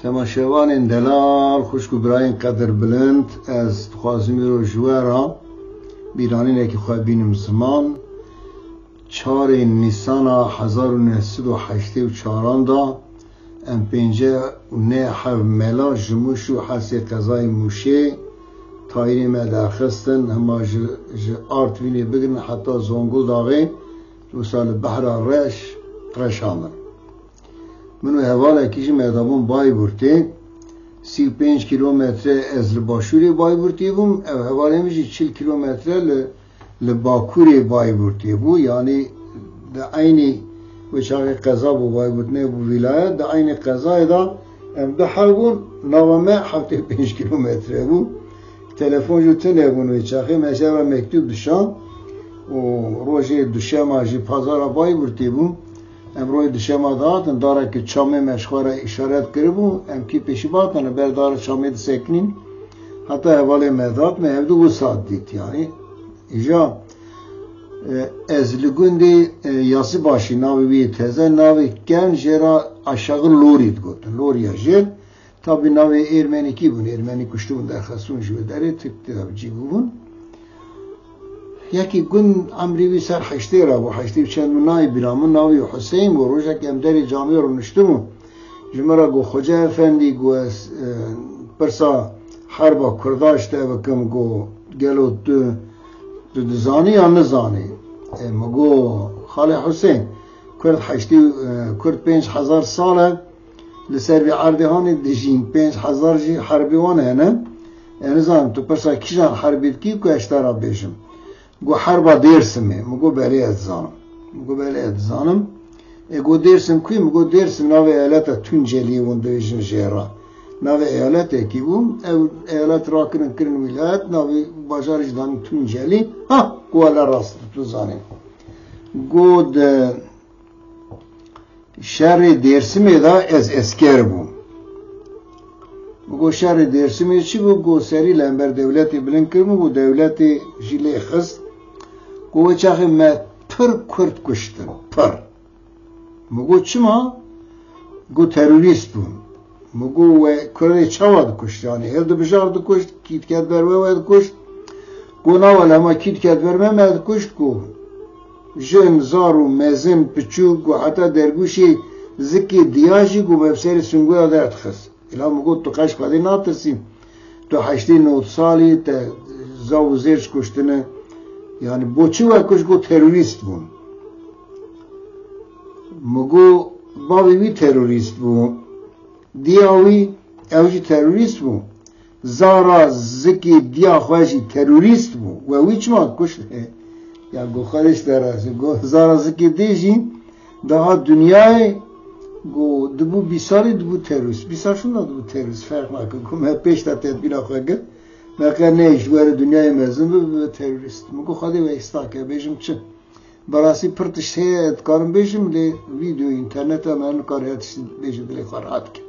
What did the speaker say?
تماشاوان دلال خوشکو برای قدر بلند از خوازمی رو جوارا بیرانی که خواه بینم زمان 4 نیسان 1984 دا ام 5 ملا جموش و حسی قضای موشه تایری مدرخستن هما آرت وینی بگرن حتی زنگل داغی و سال بحر رش آمن منو حواله کیش مدابون بای برتی 35 کیلومتر از لباشوری بای برتی بوم او حواله میشه 40 کیلومتر لباکوری بای برتی بو یعنی ده عینی وچاقی قضا بو بای برتنه بو ولایت ده عینی قضای دا ده حربون نوامه 75 کیلومتر بو تلفن جو تنه بون وچاقی مشهر مکتوب دشان و روزی دوشنبه جی پازار بای برتی بوم امروز دوشنبه دادن داره که چامه مشخوره اشارت کربو ام کی پیشی باتن بردار چامه سکنین حتی حواله مداد من هم دو ساعت دید یعنی ایجا از لگوندی یاسی باشی ناوی وی تزه ناوی کن جرا aşağı لورید گفتن لوریا جل تابی ناوی ایرمنی کی بون ایرمنی کشتون در خستون جو داره تکتی جی بون یکی گون امریوی سر حشتی را و حشتی چند منای برامون ناوی حسین و روزه که امداری جامعه رو نشتمو جمعه گو خوجه افندی گو پرسا حربا کرداشته بکم گو گلو دو دزانی یا نزانی مگو خاله حسین کرد حشتی کرد 5000 ساله لسر بی عردهانی دجین 5000 جی حربی وانه نه نزانم تو پرسا کیجان حربید کی که اشترا بیشم گو حربا دیرسمه مگو بله اتزانم گو دیرسم کی مگو دیرسم ناوی ایالت تونجلی وندویشن جیرا ناوی ایالت کی بوم ایالت را کرن ولایت ناوی بازارش دان تونجلی ها گو الا راست تو زانیم گو شهر دیرسمه دا از اسکر بوم مگو شهر دیرسمه چی بو گو سری لنبر دولتی بلند کرمو گو دولتی جیلی خست گو چاخی ما پر کرد کشتن پر مگو چما گو تروریست بون مگو کرد چواد کشت یعنی هر دو بشار دو کشت کیت کد برمه وید کشت گو ناول اما کیت کد برمه وید کشت گو جن زارو مزن پچو گو حتی درگوشی زکی دیاجی گو بفسیر سنگوی آدرت خست الا مگو تو قش خواهی ناترسیم تو 89 سالی تا زاو زیرش کشتنه یعنی بوچی و کش گو تروریست بون مگو باوی وی تروریست بون دیاوی اوجی تروریست بون زارا زکی دیا خواهشی تروریست بون و وی چما کشته یا گو خارش درازه گو زارا زکی دیجی daha dünyayı گو دبو 20 سالی دبو تروریست 20 سالشون دبو تروریست فرق نکن گو من 5 تا تدبیر آخواه مکر نیش دوار دنیای مزن به تروریست مگو خواهی و استاکه بیشم چه براسی پرتش هید کارم بیشم لی ویدیو اینترنت هم کار هیتش بیشم دلی خواهد که